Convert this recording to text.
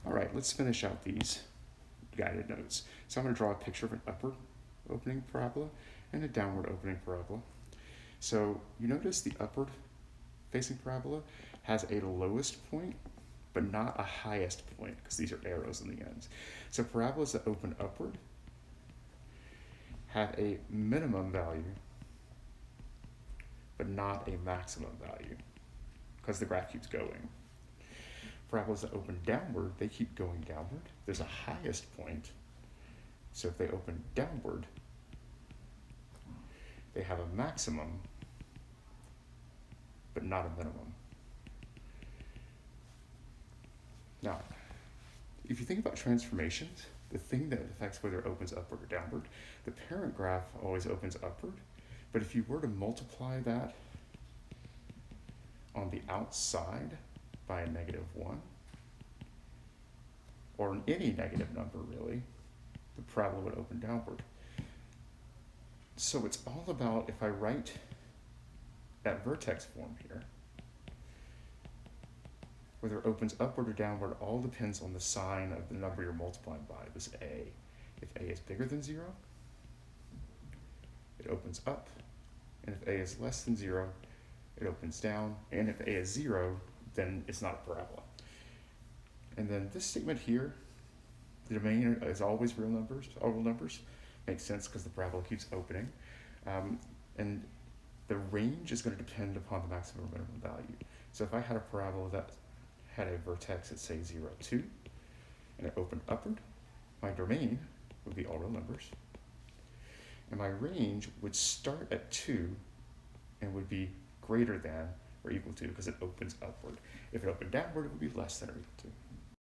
All right, let's finish out these guided notes. So I'm going to draw a picture of an upward opening parabola and a downward opening parabola. So you notice the upward facing parabola has a lowest point, but not a highest point, because these are arrows in the ends. So parabolas that open upward have a minimum value, but not a maximum value, because the graph keeps going. Parabolas that open downward, they keep going downward. There's a highest point, so if they open downward, they have a maximum, but not a minimum. Now, if you think about transformations, the thing that affects whether it opens upward or downward, the parent graph always opens upward, but if you were to multiply that on the outside by a -1, or any negative number really, the parabola would open downward. So it's all about, if I write that vertex form here, whether it opens upward or downward all depends on the sign of the number you're multiplying by, this a. If a is bigger than 0, it opens up, and if a is less than 0, it opens down, and if a is 0, then it's not a parabola. And then this statement here, the domain is always real numbers, all real numbers. Makes sense because the parabola keeps opening. And the range is going to depend upon the maximum or minimum value. So if I had a parabola that had a vertex at say 0, 2, and it opened upward, my domain would be all real numbers. And my range would start at 2 and would be greater than or equal to, because it opens upward. If it opened downward, it would be less than or equal to.